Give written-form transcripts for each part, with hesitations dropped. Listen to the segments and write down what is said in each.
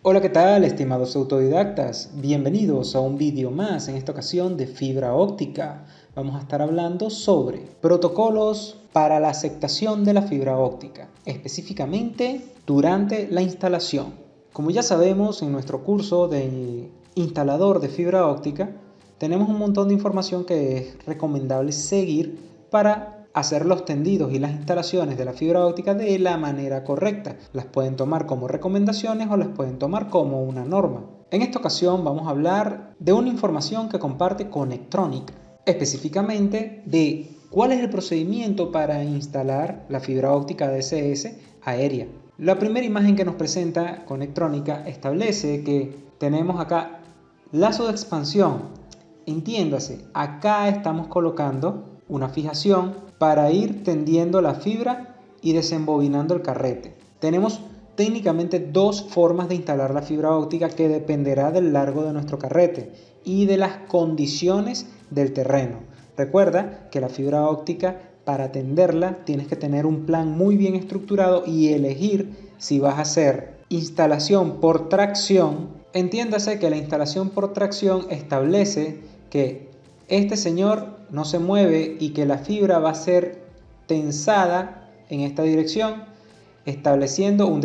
Hola, ¿qué tal, estimados autodidactas? Bienvenidos a un vídeo más, en esta ocasión de fibra óptica. Vamos a estar hablando sobre protocolos para la aceptación de la fibra óptica, específicamente durante la instalación. Como ya sabemos, en nuestro curso de instalador de fibra óptica, tenemos un montón de información que es recomendable seguir para hacer los tendidos y las instalaciones de la fibra óptica de la manera correcta. Las pueden tomar como recomendaciones o las pueden tomar como una norma. En esta ocasión vamos a hablar de una información que comparte Connectronic, específicamente de cuál es el procedimiento para instalar la fibra óptica DSS aérea. La primera imagen que nos presenta Connectronica establece que tenemos acá lazo de expansión. Entiéndase, acá estamos colocando una fijación para ir tendiendo la fibra y desembobinando el carrete. Tenemos técnicamente dos formas de instalar la fibra óptica que dependerá del largo de nuestro carrete y de las condiciones del terreno. Recuerda que la fibra óptica, para tenderla, tienes que tener un plan muy bien estructurado y elegir si vas a hacer instalación por tracción. Entiéndase que la instalación por tracción establece que este señor no se mueve y que la fibra va a ser tensada en esta dirección, estableciendo un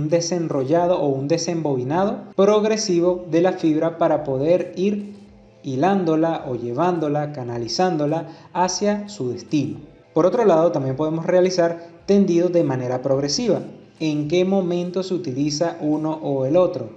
desenrollado o un desembobinado progresivo de la fibra para poder ir hilándola o llevándola, canalizándola hacia su destino. Por otro lado, también podemos realizar tendido de manera progresiva. ¿En qué momento se utiliza uno o el otro?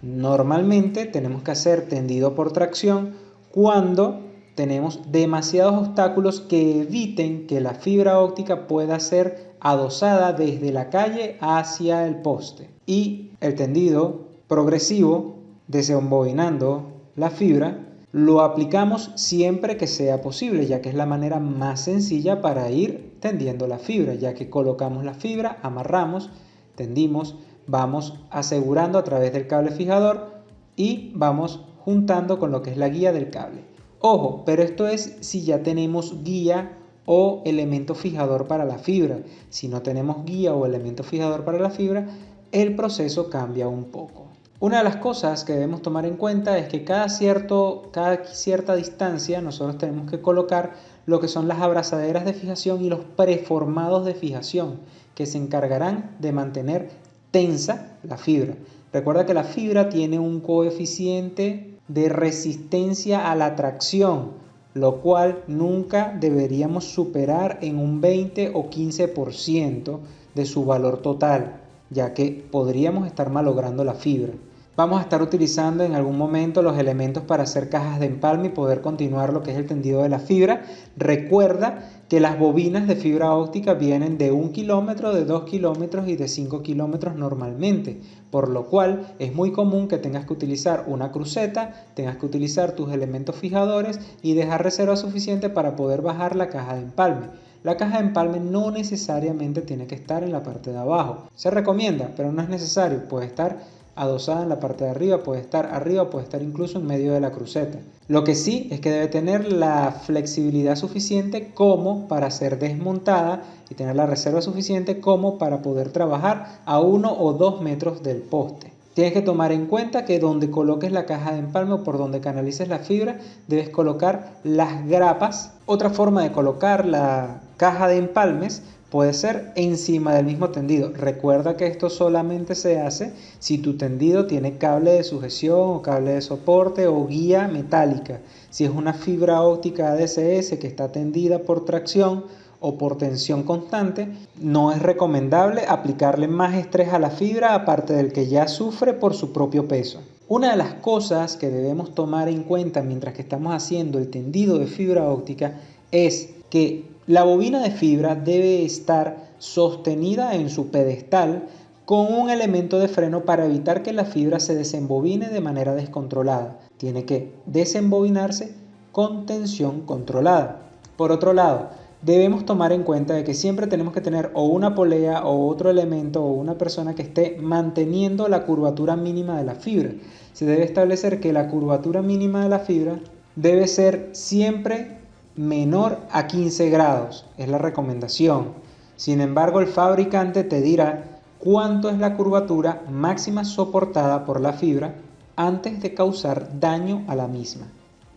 Normalmente tenemos que hacer tendido por tracción cuando tenemos demasiados obstáculos que eviten que la fibra óptica pueda ser adosada desde la calle hacia el poste. Y el tendido progresivo, desembobinando la fibra, lo aplicamos siempre que sea posible, ya que es la manera más sencilla para ir tendiendo la fibra, ya que colocamos la fibra, amarramos, tendimos, vamos asegurando a través del cable fijador y vamos juntando con lo que es la guía del cable. Ojo, pero esto es si ya tenemos guía o elemento fijador para la fibra. Si no tenemos guía o elemento fijador para la fibra, el proceso cambia un poco. Una de las cosas que debemos tomar en cuenta es que cada cierta distancia nosotros tenemos que colocar lo que son las abrazaderas de fijación y los preformados de fijación, que se encargarán de mantener tensa la fibra. Recuerda que la fibra tiene un coeficiente de resistencia a la tracción, lo cual nunca deberíamos superar en un 20 o 15% de su valor total, ya que podríamos estar malogrando la fibra. Vamos a estar utilizando en algún momento los elementos para hacer cajas de empalme y poder continuar lo que es el tendido de la fibra. Recuerda que las bobinas de fibra óptica vienen de 1 kilómetro, de 2 kilómetros y de 5 kilómetros normalmente, por lo cual es muy común que tengas que utilizar una cruceta, tengas que utilizar tus elementos fijadores y dejar reserva suficiente para poder bajar la caja de empalme. La caja de empalme no necesariamente tiene que estar en la parte de abajo. Se recomienda, pero no es necesario. Puede estar adosada en la parte de arriba, puede estar incluso en medio de la cruceta. Lo que sí es que debe tener la flexibilidad suficiente como para ser desmontada y tener la reserva suficiente como para poder trabajar a 1 o 2 metros del poste. Tienes que tomar en cuenta que donde coloques la caja de empalme o por donde canalices la fibra, debes colocar las grapas. Otra forma de colocar la caja de empalmes puede ser encima del mismo tendido. Recuerda que esto solamente se hace si tu tendido tiene cable de sujeción o cable de soporte o guía metálica. Si es una fibra óptica ADSS que está tendida por tracción o por tensión constante, no es recomendable aplicarle más estrés a la fibra aparte del que ya sufre por su propio peso. Una de las cosas que debemos tomar en cuenta mientras que estamos haciendo el tendido de fibra óptica es que la bobina de fibra debe estar sostenida en su pedestal con un elemento de freno para evitar que la fibra se desembobine de manera descontrolada. Tiene que desembobinarse con tensión controlada. Por otro lado, debemos tomar en cuenta de que siempre tenemos que tener o una polea o otro elemento o una persona que esté manteniendo la curvatura mínima de la fibra. Se debe establecer que la curvatura mínima de la fibra debe ser siempre menor a 15 grados, es la recomendación. Sin embargo, el fabricante te dirá cuánto es la curvatura máxima soportada por la fibra antes de causar daño a la misma.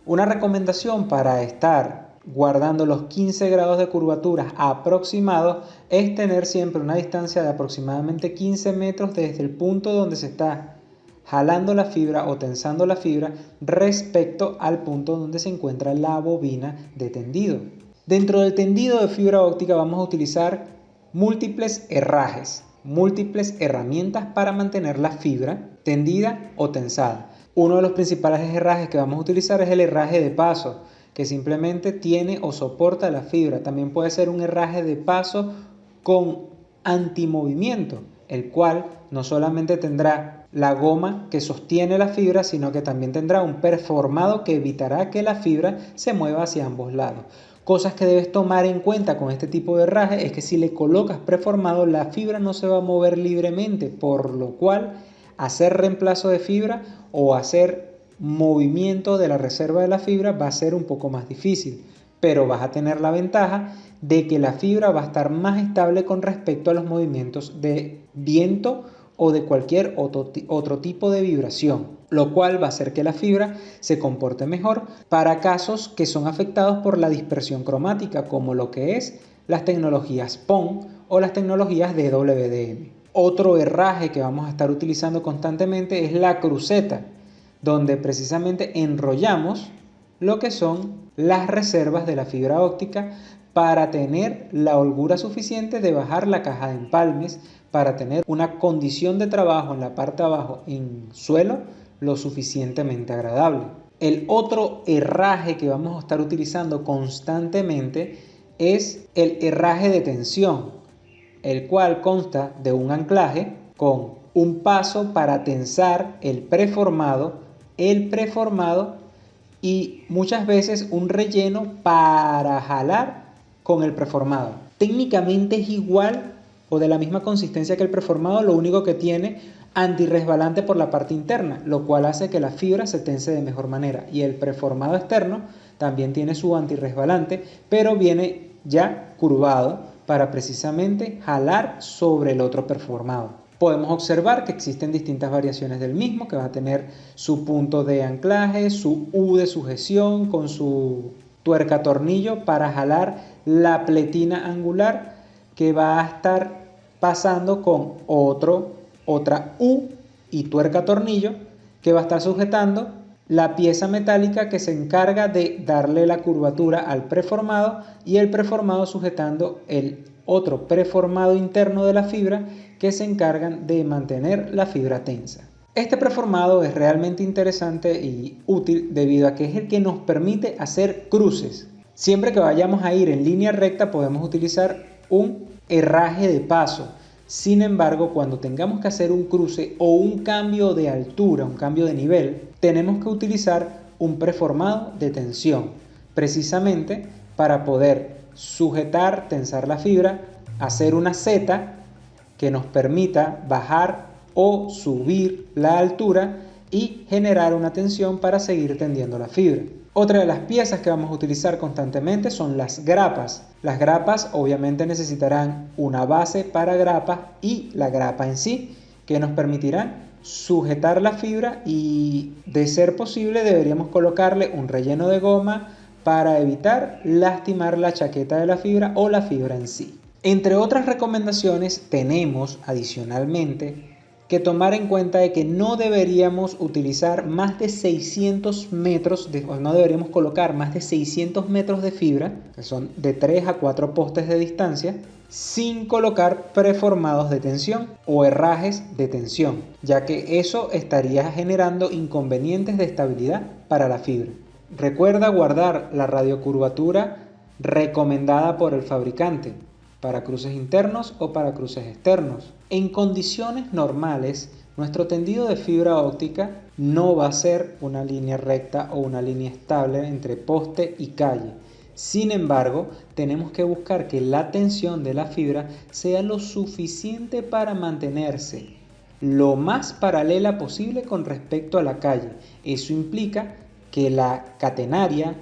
Una recomendación para estar guardando los 15 grados de curvatura aproximados es tener siempre una distancia de aproximadamente 15 metros desde el punto donde se está jalando la fibra o tensando la fibra respecto al punto donde se encuentra la bobina de tendido. Dentro del tendido de fibra óptica vamos a utilizar múltiples herrajes, múltiples herramientas para mantener la fibra tendida o tensada. Uno de los principales herrajes que vamos a utilizar es el herraje de paso, que simplemente tiene o soporta la fibra. También puede ser un herraje de paso con antimovimiento, el cual no solamente tendrá la goma que sostiene la fibra, sino que también tendrá un performado que evitará que la fibra se mueva hacia ambos lados. Cosas que debes tomar en cuenta con este tipo de herraje es que si le colocas preformado, la fibra no se va a mover libremente, por lo cual hacer reemplazo de fibra o hacer movimiento de la reserva de la fibra va a ser un poco más difícil, pero vas a tener la ventaja de que la fibra va a estar más estable con respecto a los movimientos de viento o de cualquier otro tipo de vibración, lo cual va a hacer que la fibra se comporte mejor para casos que son afectados por la dispersión cromática, como lo que es las tecnologías PON o las tecnologías de WDM. Otro herraje que vamos a estar utilizando constantemente es la cruceta, donde precisamente enrollamos lo que son las reservas de la fibra óptica para tener la holgura suficiente de bajar la caja de empalmes, para tener una condición de trabajo en la parte de abajo en suelo lo suficientemente agradable. El otro herraje que vamos a estar utilizando constantemente es el herraje de tensión, el cual consta de un anclaje con un paso para tensar el preformado y muchas veces un relleno para jalar con el preformado. Técnicamente es igual o de la misma consistencia que el preformado, lo único que tiene antirresbalante por la parte interna, lo cual hace que la fibra se tense de mejor manera. Y el preformado externo también tiene su antirresbalante, pero viene ya curvado para precisamente jalar sobre el otro preformado. Podemos observar que existen distintas variaciones del mismo, que va a tener su punto de anclaje, su U de sujeción con su tuerca tornillo para jalar la pletina angular, que va a estar pasando con otra U y tuerca tornillo que va a estar sujetando la pieza metálica que se encarga de darle la curvatura al preformado y el preformado sujetando el otro preformado interno de la fibra que se encargan de mantener la fibra tensa. Este preformado es realmente interesante y útil debido a que es el que nos permite hacer cruces. Siempre que vayamos a ir en línea recta podemos utilizar un herraje de paso. Sin embargo, cuando tengamos que hacer un cruce o un cambio de altura, un cambio de nivel, tenemos que utilizar un preformado de tensión, precisamente para poder sujetar, tensar la fibra, hacer una seta que nos permita bajar o subir la altura y generar una tensión para seguir tendiendo la fibra. Otra de las piezas que vamos a utilizar constantemente son las grapas. Las grapas obviamente necesitarán una base para grapas y la grapa en sí, que nos permitirán sujetar la fibra y, de ser posible, deberíamos colocarle un relleno de goma para evitar lastimar la chaqueta de la fibra o la fibra en sí. Entre otras recomendaciones tenemos adicionalmente que tomar en cuenta de que no deberíamos utilizar más de 600 metros, no deberíamos colocar más de 600 metros de fibra, que son de 3 a 4 postes de distancia, sin colocar preformados de tensión o herrajes de tensión, ya que eso estaría generando inconvenientes de estabilidad para la fibra. Recuerda guardar la radiocurvatura recomendada por el fabricante para cruces internos o para cruces externos. En condiciones normales, nuestro tendido de fibra óptica no va a ser una línea recta o una línea estable entre poste y calle. Sin embargo, tenemos que buscar que la tensión de la fibra sea lo suficiente para mantenerse lo más paralela posible con respecto a la calle. Eso implica que la catenaria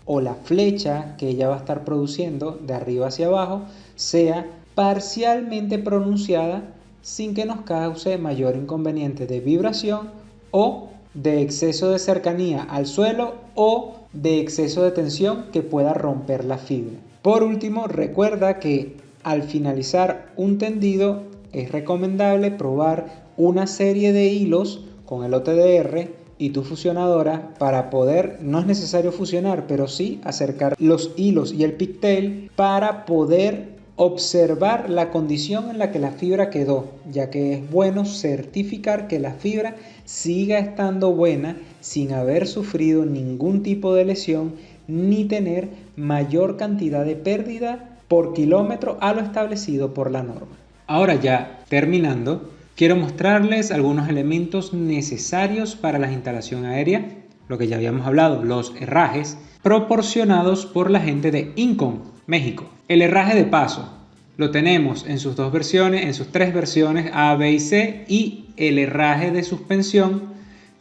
o la flecha que ella va a estar produciendo de arriba hacia abajo sea parcialmente pronunciada sin que nos cause mayor inconveniente de vibración o de exceso de cercanía al suelo o de exceso de tensión que pueda romper la fibra. Por último, recuerda que al finalizar un tendido es recomendable probar una serie de hilos con el OTDR y tu fusionadora para poder, no es necesario fusionar, pero sí acercar los hilos y el pigtail para poder observar la condición en la que la fibra quedó, ya que es bueno certificar que la fibra siga estando buena sin haber sufrido ningún tipo de lesión ni tener mayor cantidad de pérdida por kilómetro a lo establecido por la norma. Ahora ya terminando, quiero mostrarles algunos elementos necesarios para la instalación aérea, lo que ya habíamos hablado, los herrajes proporcionados por la gente de Incon, México. El herraje de paso lo tenemos en sus dos versiones, en sus tres versiones A, B y C, y el herraje de suspensión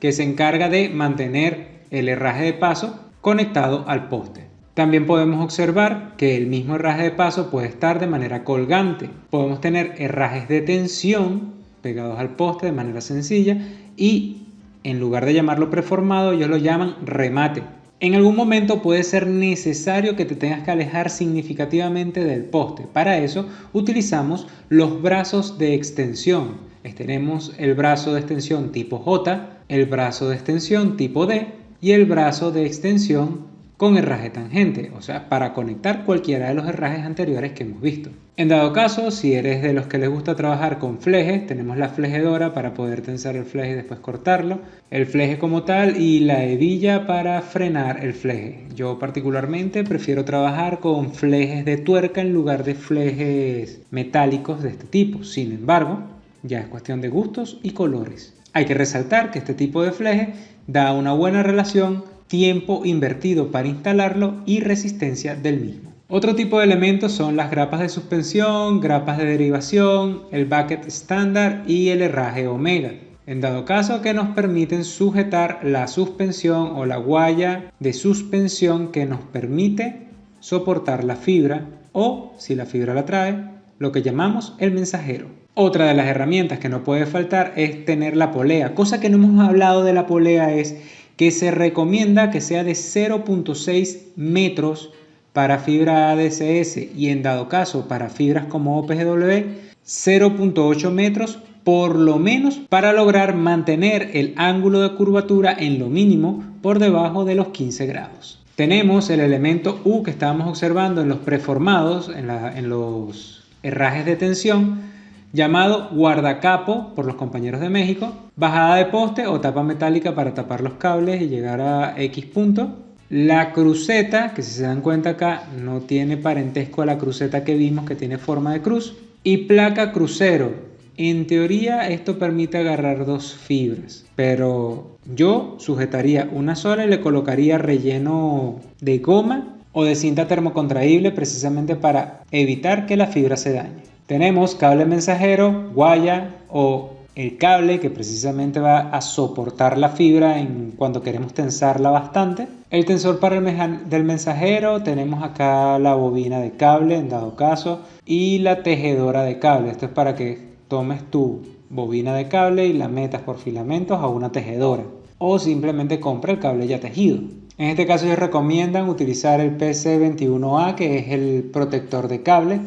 que se encarga de mantener el herraje de paso conectado al poste. También podemos observar que el mismo herraje de paso puede estar de manera colgante. Podemos tener herrajes de tensión pegados al poste de manera sencilla y en lugar de llamarlo preformado ellos lo llaman remate. En algún momento puede ser necesario que te tengas que alejar significativamente del poste. Para eso utilizamos los brazos de extensión. Tenemos el brazo de extensión tipo J, el brazo de extensión tipo D y el brazo de extensión con herraje tangente, o sea, para conectar cualquiera de los herrajes anteriores que hemos visto. En dado caso, si eres de los que les gusta trabajar con flejes, tenemos la flejedora para poder tensar el fleje y después cortarlo, el fleje como tal y la hebilla para frenar el fleje. Yo particularmente prefiero trabajar con flejes de tuerca en lugar de flejes metálicos de este tipo. Sin embargo, ya es cuestión de gustos y colores. Hay que resaltar que este tipo de fleje da una buena relación tiempo invertido para instalarlo y resistencia del mismo. Otro tipo de elementos son las grapas de suspensión, grapas de derivación, el bucket estándar y el herraje omega. En dado caso que nos permiten sujetar la suspensión o la guaya de suspensión que nos permite soportar la fibra o, si la fibra la trae, lo que llamamos el mensajero. Otra de las herramientas que no puede faltar es tener la polea. Cosa que no hemos hablado de la polea es que se recomienda que sea de 0.6 metros para fibra ADSS y en dado caso para fibras como OPGW 0.8 metros por lo menos para lograr mantener el ángulo de curvatura en lo mínimo por debajo de los 15 grados. Tenemos el elemento U que estábamos observando en los preformados, en los herrajes de tensión, llamado guardacapo por los compañeros de México, bajada de poste o tapa metálica para tapar los cables y llegar a X punto. La cruceta, que si se dan cuenta acá no tiene parentesco a la cruceta que vimos que tiene forma de cruz. Y placa crucero. En teoría esto permite agarrar dos fibras, pero yo sujetaría una sola y le colocaría relleno de goma o de cinta termocontraíble precisamente para evitar que la fibra se dañe. Tenemos cable mensajero, guaya o el cable que precisamente va a soportar la fibra cuando queremos tensarla bastante. El tensor para del mensajero, tenemos acá la bobina de cable en dado caso y la tejedora de cable. Esto es para que tomes tu bobina de cable y la metas por filamentos a una tejedora o simplemente compra el cable ya tejido. En este caso ellos recomiendan utilizar el PC21A, que es el protector de cable.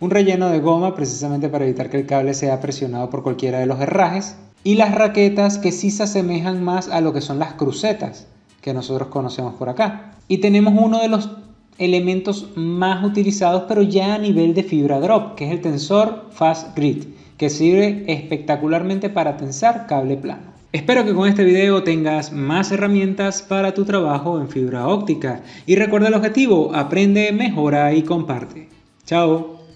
Un relleno de goma precisamente para evitar que el cable sea presionado por cualquiera de los herrajes y las raquetas que sí se asemejan más a lo que son las crucetas que nosotros conocemos por acá. Y tenemos uno de los elementos más utilizados pero ya a nivel de fibra drop, que es el tensor Fast Grid, que sirve espectacularmente para tensar cable plano. Espero que con este video tengas más herramientas para tu trabajo en fibra óptica y recuerda el objetivo: aprende, mejora y comparte. Chao.